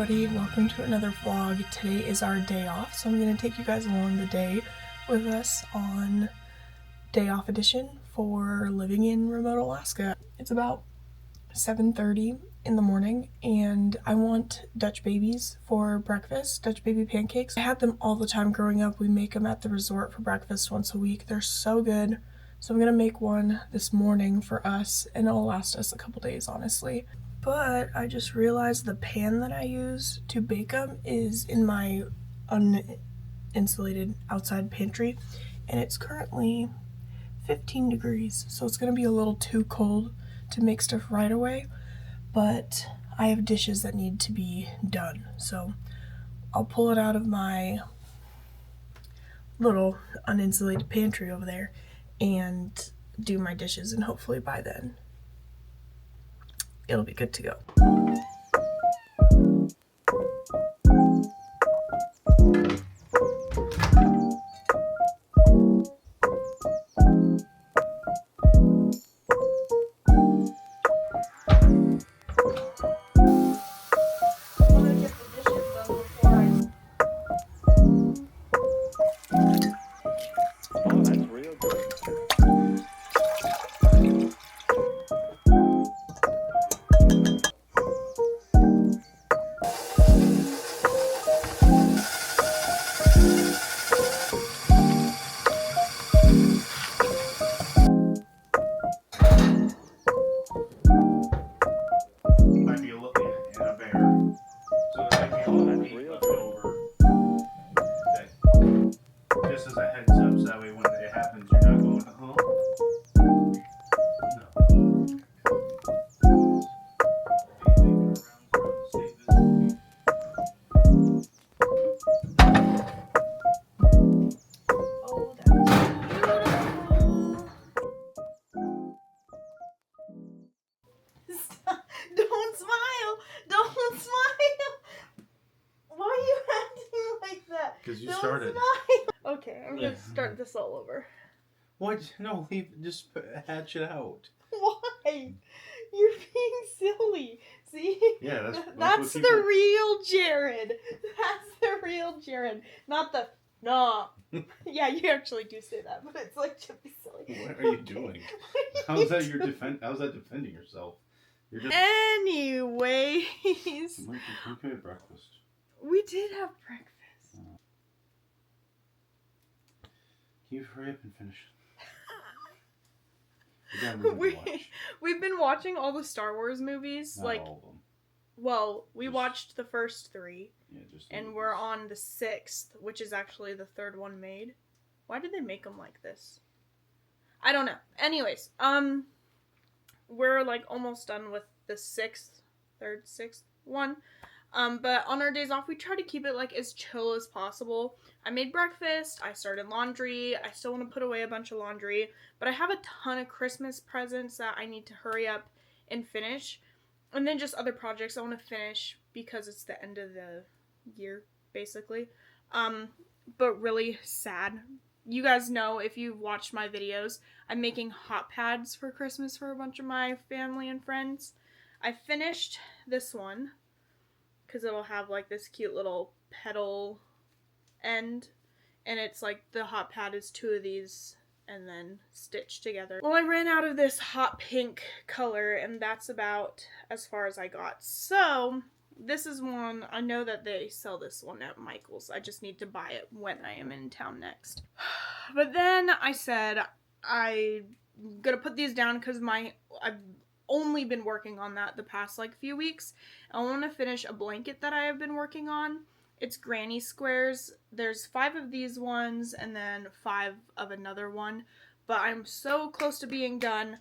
everybody, welcome to another vlog. Today is our day off, so I'm going to take you guys along the day with us on day off edition for living in remote Alaska. It's about 7:30 in the morning and I want Dutch babies for breakfast, Dutch baby pancakes. I had them all the time growing up. We make them at the resort for breakfast once a week. They're so good. So I'm going to make one this morning for us and it'll last us a couple days, honestly. But I just realized the pan that I use to bake them is in my uninsulated outside pantry, and it's currently 15 degrees, so it's going to be a little too cold to make stuff right away, but I have dishes that need to be done, so I'll pull it out of my little uninsulated pantry over there and do my dishes, and hopefully by then it'll be good to go. Because you started. Okay, I'm gonna start this all over. What? No, leave. Just hatch it out. Why? You're being silly. See? Yeah, that's the real Jared. That's the real Jared, not the no. Yeah, you actually do say that, but it's like to be silly. What are you doing? How's that How's that defending yourself? You're just. Anyways, We had breakfast. We did have breakfast. Can you hurry up and finish? We've been watching all the Star Wars movies. Not all of them. Well, we watched the first 3. Yeah, and we're on the 6th, which is actually the 3rd one made. Why did they make them like this? I don't know. Anyways, we're like almost done with the 6th one. But on our days off, we try to keep it like as chill as possible. I made breakfast, I started laundry, I still want to put away a bunch of laundry, but I have a ton of Christmas presents that I need to hurry up and finish. And then just other projects I want to finish because it's the end of the year, basically. But really sad. You guys know, if you've watched my videos, I'm making hot pads for Christmas for a bunch of my family and friends. I finished this one because it'll have like this cute little petal end, and it's like the hot pad is 2 of these and then stitched together. Well, I ran out of this hot pink color, and that's about as far as I got. So this is one, I know that they sell this one at Michael's. I just need to buy it when I am in town next. But then I said I'm gonna put these down because I've only been working on that the past like few weeks. I want to finish a blanket that I have been working on. It's granny squares. There's 5 of these ones and then 5 of another one. But I'm so close to being done.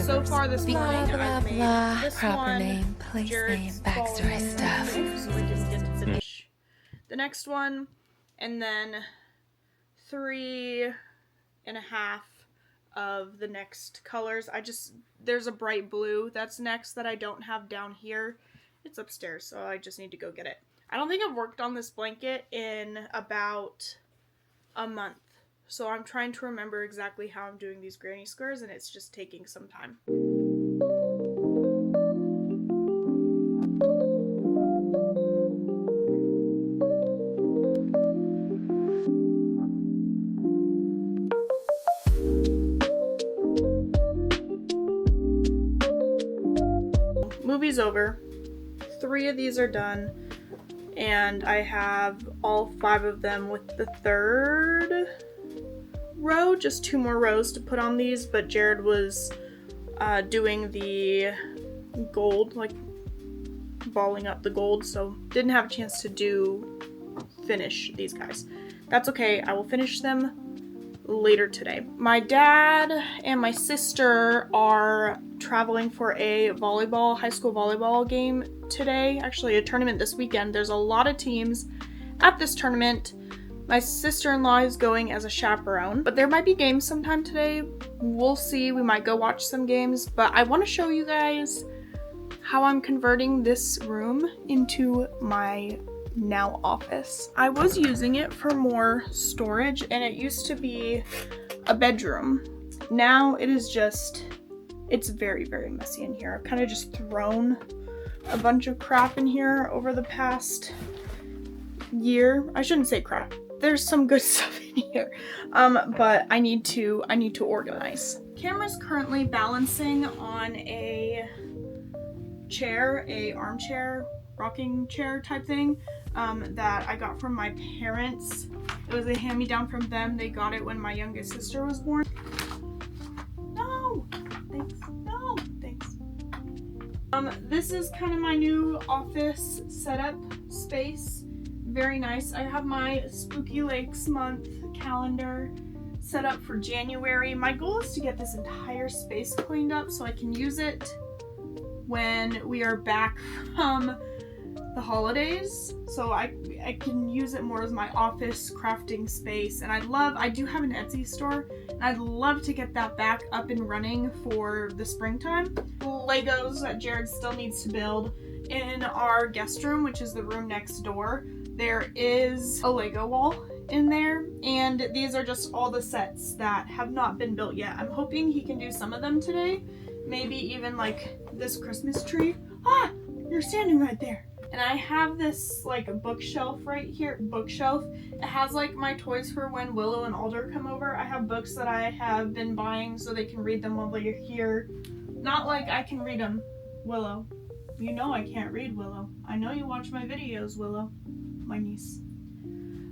So far this morning, I've made this one, name, place Jared's name, backstory stuff. So we just get to finish the next one, and then 3.5 of the next colors. There's a bright blue that's next that I don't have down here. It's upstairs, so I just need to go get it. I don't think I've worked on this blanket in about a month. So I'm trying to remember exactly how I'm doing these granny squares, and it's just taking some time. these over. 3 of these are done. And I have all 5 of them with the 3rd row. Just 2 more rows to put on these, but Jared was doing the gold, like balling up the gold, so didn't have a chance to finish these guys. That's okay, I will finish them later today. My dad and my sister are traveling for a high school volleyball game today. Actually, a tournament this weekend. There's a lot of teams at this tournament. My sister-in-law is going as a chaperone, but there might be games sometime today. We'll see. We might go watch some games, but I want to show you guys how I'm converting this room into my now office. I was using it for more storage, and it used to be a bedroom. Now it is just, it's very, very messy in here. I've kind of just thrown a bunch of crap in here over the past year. I shouldn't say crap. There's some good stuff in here, but I need to organize. Camera's currently balancing on a chair, a armchair, rocking chair type thing that I got from my parents. It was a hand-me-down from them. They got it when my youngest sister was born. No, thanks. No, thanks. This is kind of my new office setup space. Very nice. I have my Spooky Lakes month calendar set up for January. My goal is to get this entire space cleaned up so I can use it when we are back from the holidays. So I can use it more as my office crafting space. And I do have an Etsy store, and I'd love to get that back up and running for the springtime. Legos that Jared still needs to build. In our guest room, which is the room next door, there is a Lego wall in there, and these are just all the sets that have not been built yet. I'm hoping he can do some of them today, maybe even like this Christmas tree. Ah, you're standing right there. And I have this like bookshelf right here, It has like my toys for when Willow and Alder come over. I have books that I have been buying so they can read them while they're here. Not like I can read them, Willow. You know I can't read, Willow. I know you watch my videos, Willow. My niece.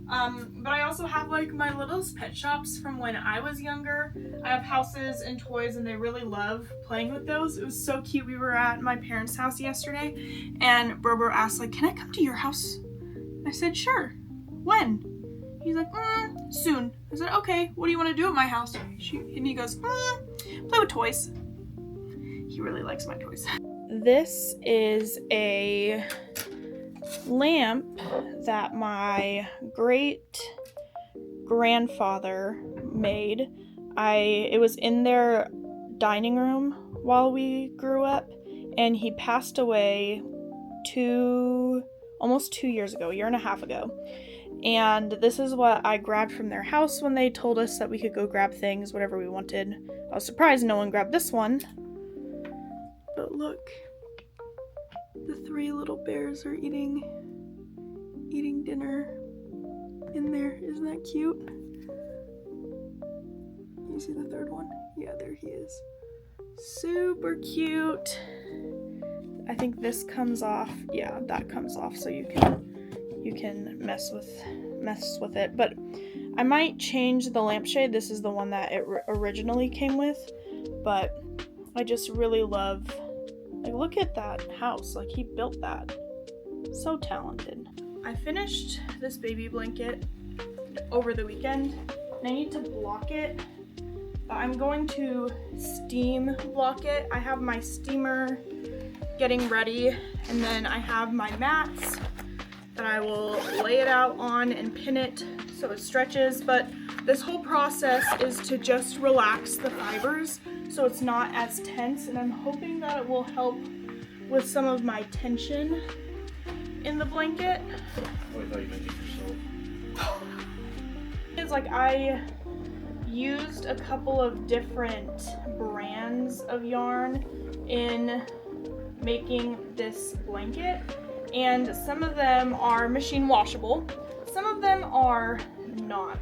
But I also have like my littlest pet shops from when I was younger. I have houses and toys, and they really love playing with those. It was so cute. We were at my parents' house yesterday, and Bro asked like, "Can I come to your house?" I said, "Sure." "When?" He's like, "Soon." I said, "Okay, what do you want to do at my house?" And he goes, "Play with toys." He really likes my toys. This is a lamp that my great grandfather made. It was in their dining room while we grew up, and he passed away almost 2 years ago, a year and a half ago. And this is what I grabbed from their house when they told us that we could go grab things, whatever we wanted. I was surprised no one grabbed this one. But look, the 3 little bears are eating dinner in there. Isn't that cute? You see the 3rd one? Yeah, there he is. Super cute. I think this comes off. Yeah, that comes off, so you can mess with it. But I might change the lampshade. This is the one that it originally came with, but I just really love. Like, look at that house. Like, he built that. So talented. I finished this baby blanket over the weekend, and I need to block it. I'm going to steam block it. I have my steamer getting ready, and then I have my mats that I will lay it out on and pin it so it stretches. But this whole process is to just relax the fibers so it's not as tense, and I'm hoping that it will help with some of my tension in the blanket. Oh, I thought you meant yourself. It's like I used a couple of different brands of yarn in making this blanket, and some of them are machine washable, some of them are not.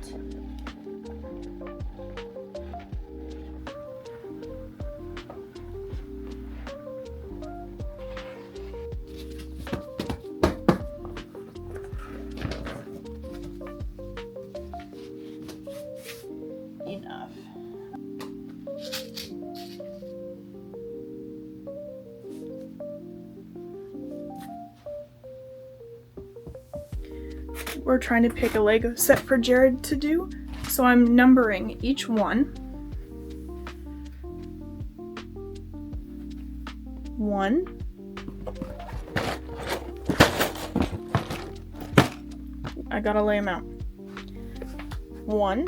we're trying to pick a Lego set for Jared to do. So I'm numbering each one. 1. I gotta lay them out. 1,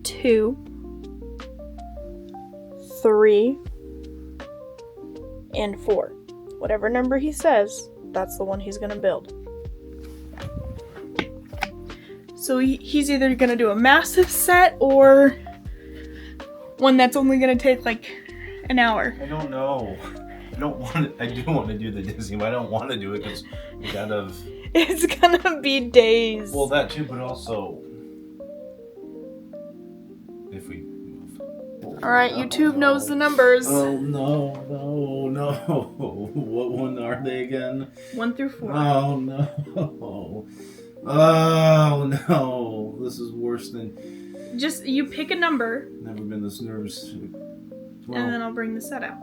2, 3, and 4. Whatever number he says, that's the one he's gonna build. So he's either gonna do a massive set or one that's only gonna take like an hour. I don't know. I do want to do the Disney, but I don't want to do it because we gotta. It's gonna be days. Well, that too, but also if we move. All right, YouTube knows the numbers. Oh no! What one are they again? 1 through 4. Oh no! Oh no! This is worse than. Just you pick a number. Never been this nervous. Well, And then I'll bring the set out.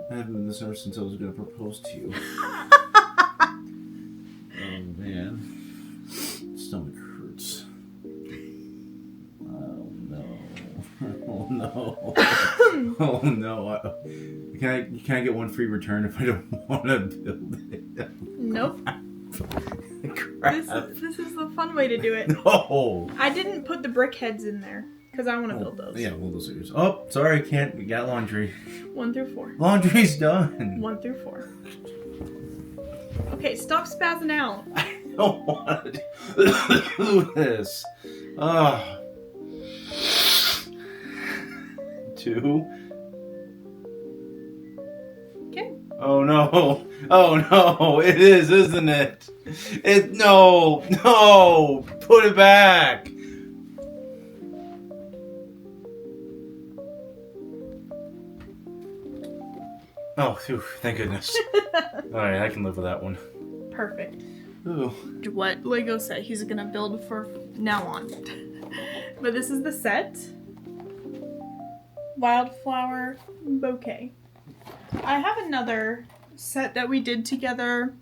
I haven't been this nervous since I was going to propose to you. Oh man, stomach hurts. Oh no! Oh no! Oh no! Can I get one free return if I don't want to build it? Nope. Crap. This is the fun way to do it. No. I didn't put the brick heads in there because I want to build those. Yeah, well, those are yours. Oh, sorry, I can't. We got laundry. 1 through 4. Laundry's done. 1 through 4. Okay, stop spazzing out. I don't want to do this. 2. Okay. Oh no! Oh no! It is, isn't it? No! Put it back. Oh, phew, thank goodness. Alright, I can live with that one. Perfect. Ooh. What Lego set he's gonna build for now on. But this is the set. Wildflower bouquet. I have another set that we did together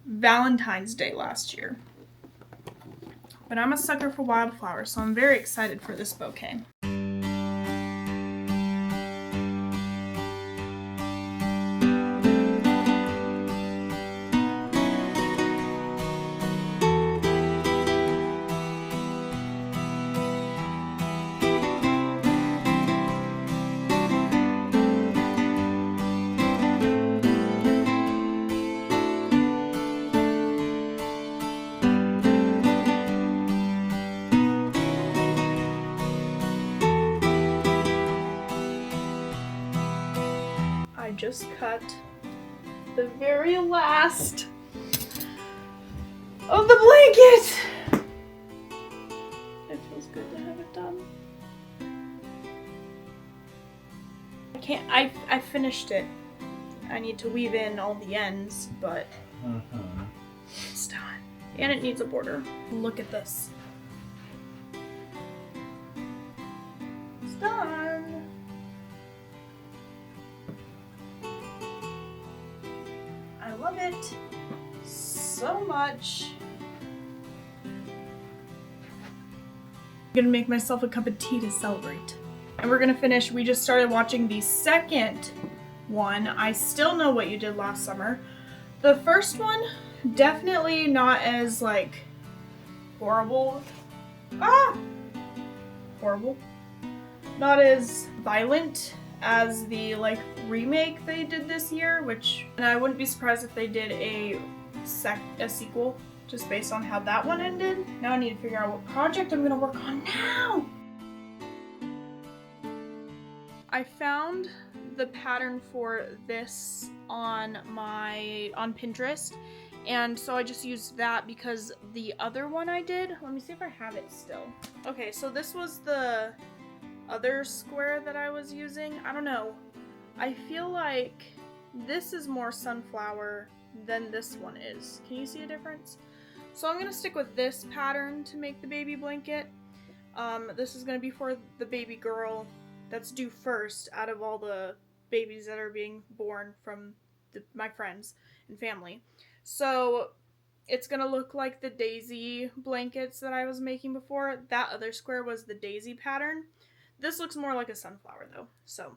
Valentine's Day last year. But I'm a sucker for wildflowers, so I'm very excited for this bouquet. I just cut the very last of the blanket. It feels good to have it done. I finished it. I need to weave in all the ends, but it's done. And it needs a border. Look at this. It's done. I love it so much. I'm gonna make myself a cup of tea to celebrate. And we're gonna finish. We just started watching the second one. I Still Know What You Did Last Summer. The first one, definitely not as like horrible. Horrible. Not as violent as the like remake they did this year, and I wouldn't be surprised if they did a sequel just based on how that one ended. Now I need to figure out what project I'm gonna work on now. I found the pattern for this on Pinterest, and so I just used that because the other one I did, let me see if I have it still. Okay, so this was the other square that I was using. I don't know. I feel like this is more sunflower than this one is. Can you see a difference? So I'm gonna stick with this pattern to make the baby blanket. This is gonna be for the baby girl that's due first out of all the babies that are being born from my friends and family. So It's gonna look like the daisy blankets that I was making before. That other square was the daisy pattern. This looks more like a sunflower though. So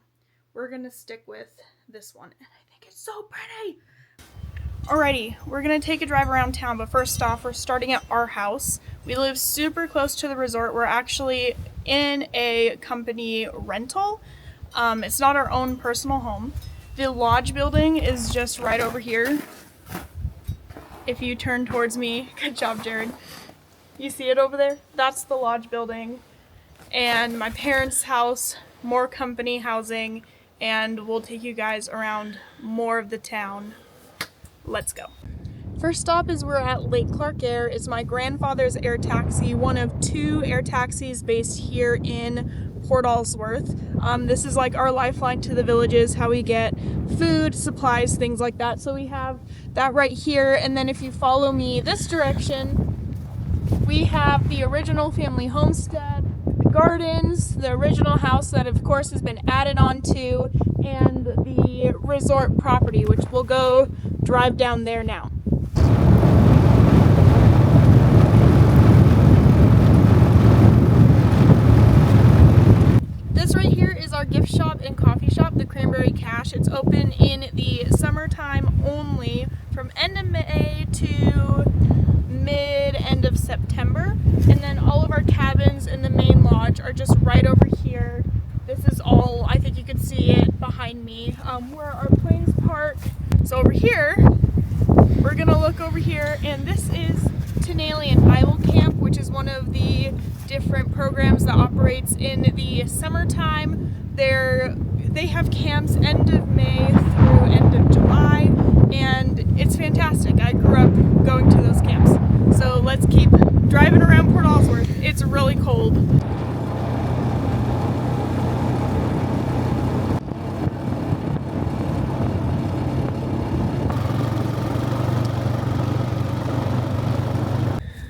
we're gonna stick with this one. And I think it's so pretty. Alrighty, we're gonna take a drive around town, but first off, we're starting at our house. We live super close to the resort. We're actually in a company rental. It's not our own personal home. The lodge building is just right over here. If you turn towards me, good job, Jared. You see it over there? That's the lodge building. And my parents' house, more company housing, and we'll take you guys around more of the town. Let's go. First stop is we're at Lake Clark Air. It's my grandfather's air taxi, one of 2 air taxis based here in Port Alsworth. This is like our lifeline to the villages, how we get food, supplies, things like that. So we have that right here, and then if you follow me this direction, we have the original family homestead, the gardens, the original house that of course has been added on to, and the resort property, which we'll go drive down there now. This right here is our gift shop and coffee shop, the Cranberry Cache. It's open in the summertime only from end of May to end of September. And then all of our cabins in the main lodge are just right over here. This is all, I think you can see it behind me, where our planes park. So over here, we're gonna look over here, and this is Finalizing Camp, which is one of the different programs that operates in the summertime. They have camps end of May through end of July, and it's fantastic. I grew up going to those camps. So let's keep driving around Port Alsworth. It's really cold.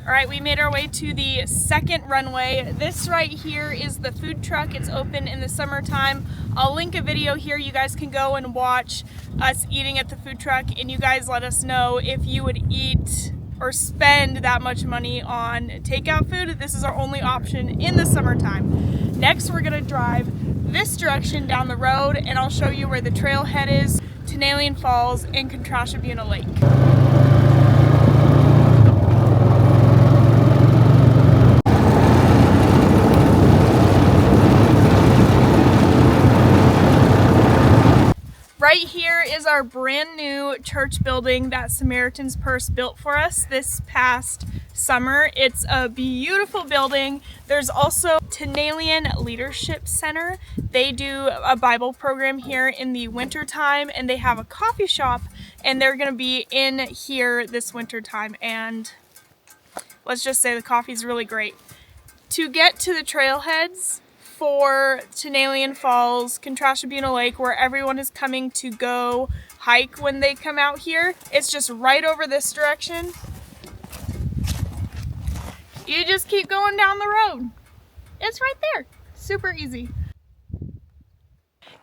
Alright, we made our way to the second runway. This right here is the food truck. It's open in the summertime. I'll link a video here. You guys can go and watch us eating at the food truck, and you guys let us know if you would eat or spend that much money on takeout food. This is our only option in the summertime. Next, we're gonna drive this direction down the road, and I'll show you where the trailhead is, Salina Falls, and Contrashabuna Lake. Right here is our brand new church building that Samaritan's Purse built for us this past summer. It's a beautiful building. There's also Finalizing Leadership Center. They do a Bible program here in the winter time, and they have a coffee shop, and they're going to be in here this winter time, and let's just say the coffee's really great. To get to the trailheads for Salina Falls, Contrashabuna Lake, where everyone is coming to go hike when they come out here, it's just right over this direction. You just keep going down the road. It's right there. Super easy.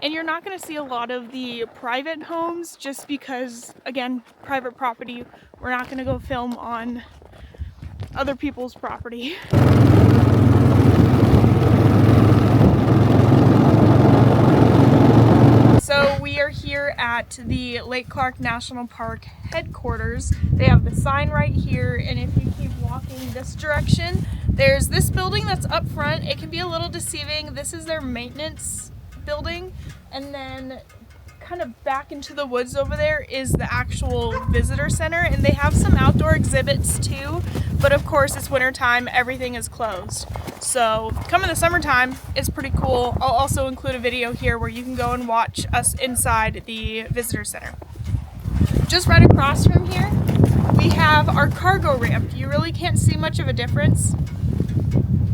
And you're not going to see a lot of the private homes just because, again, private property. We're not going to go film on other people's property. So we are here at the Lake Clark National Park headquarters. They have the sign right here, and if you keep walking this direction, there's this building that's up front. It can be a little deceiving. This is their maintenance building, and then kind of back into the woods over there is the actual visitor center, and they have some outdoor exhibits too, but of course it's winter time, everything is closed. So come in the summertime, it's pretty cool. I'll also include a video here where you can go and watch us inside the visitor center. Just right across from here, we have our cargo ramp. You really can't see much of a difference,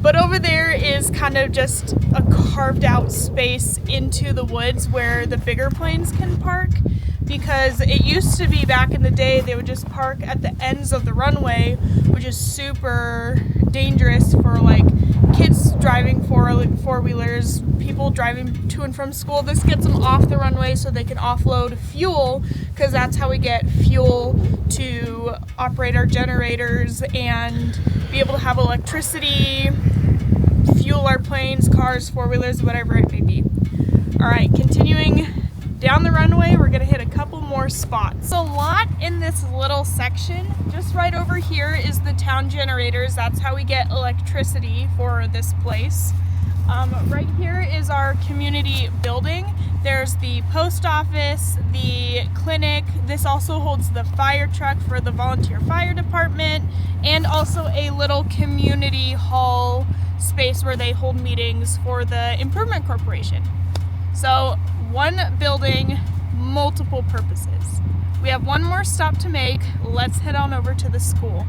but over there is kind of just a carved out space into the woods where the bigger planes can park. because it used to be back in the day they would just park at the ends of the runway, which is super dangerous for like kids driving four-wheelers, people driving to and from school. This gets them off the runway so they can offload fuel, because that's how we get fuel to operate our generators and be able to have electricity, fuel our planes, cars, four-wheelers, whatever it may be. All right, continuing down the runway, we're gonna hit a couple more spots. A lot in this little section. Just right over here is the town generators. That's how we get electricity for this place. Right here is our community building. There's the post office, the clinic. This also holds the fire truck for the volunteer fire department, and also a little community hall space where they hold meetings for the Improvement Corporation. So one building, multiple purposes. We have one more stop to make. Let's head on over to the school.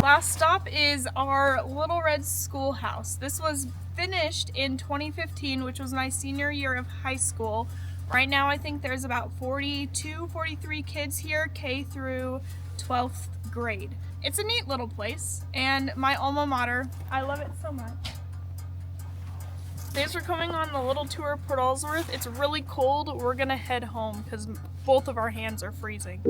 Last stop is our Little Red Schoolhouse. This was finished in 2015, which was my senior year of high school. Right now I think there's about 42, 43 kids here, K through 12th grade. It's a neat little place, and my alma mater. I love it so much. Thanks for coming on the little tour of Port Alsworth. It's really cold. We're gonna head home because both of our hands are freezing.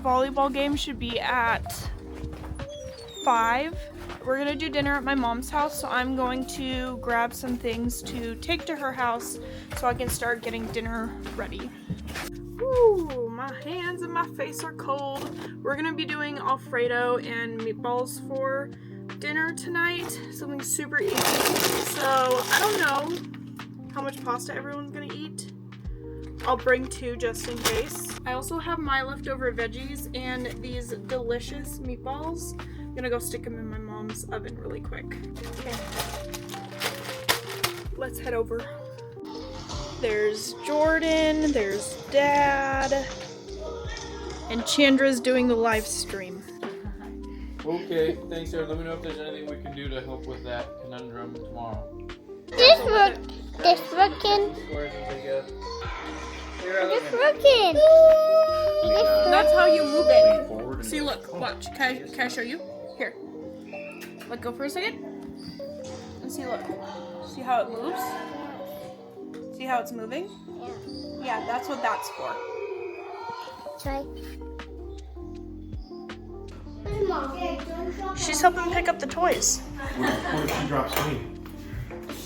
Volleyball game should be at 5. We're gonna do dinner at my mom's house, so I'm going to grab some things to take to her house so I can start getting dinner ready. Ooh, my hands and my face are cold. We're gonna be doing Alfredo and meatballs for dinner tonight, something super easy. So I don't know how much pasta everyone's gonna eat. I'll bring 2 just in case. I also have my leftover veggies and these delicious meatballs. I'm gonna go stick them in my mom's oven really quick. Okay. Let's head over. There's Jordan, there's Dad, and Chandra's doing the live stream. Okay, thanks, Sarah. Let me know if there's anything we can do to help with that conundrum tomorrow. This working. That's how you move it. See, look, watch. Can I show you? Here. Let go for a second. And see, look. See how it moves? See how it's moving? Yeah, that's what that's for. Try. She's helping pick up the toys. What if she drops me?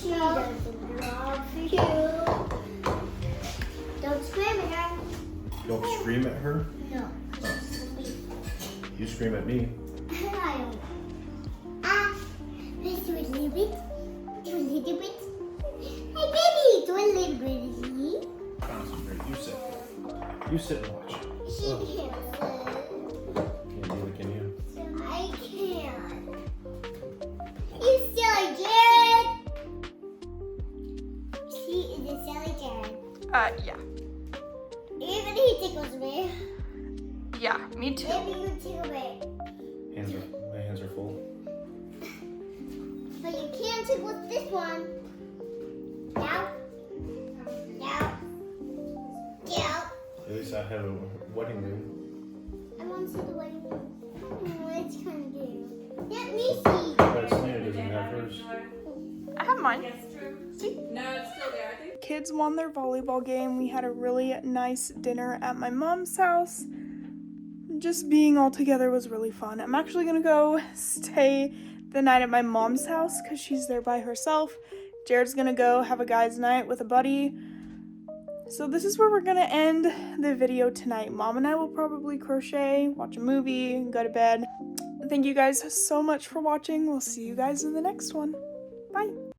She doesn't love you. Don't scream at her. Don't scream at her? No. You scream at me. Let's do a little bit. Do a little bit. Hey, baby, do a little bit. Concentrate. You sit and watch. She can't. Can you? I can't. You silly Jared. She is a silly Jared. Yeah. Even he tickles me. Yeah, me too. Maybe you tickle me. My hands are full. But you can't tickle this one. Now. Now. Now. At least I have a wedding ring. I want to see the wedding room. Oh, it's kind of cute. Let me see. But Salina doesn't have hers. I have mine. See? No, it's still there, I think. Kids won their volleyball game. We had a really nice dinner at my mom's house. Just being all together was really fun. I'm actually gonna go stay the night at my mom's house because she's there by herself. Jared's gonna go have a guys' night with a buddy. So this is where we're gonna end the video tonight. Mom and I will probably crochet, watch a movie, and go to bed. Thank you guys so much for watching. We'll see you guys in the next one. Bye.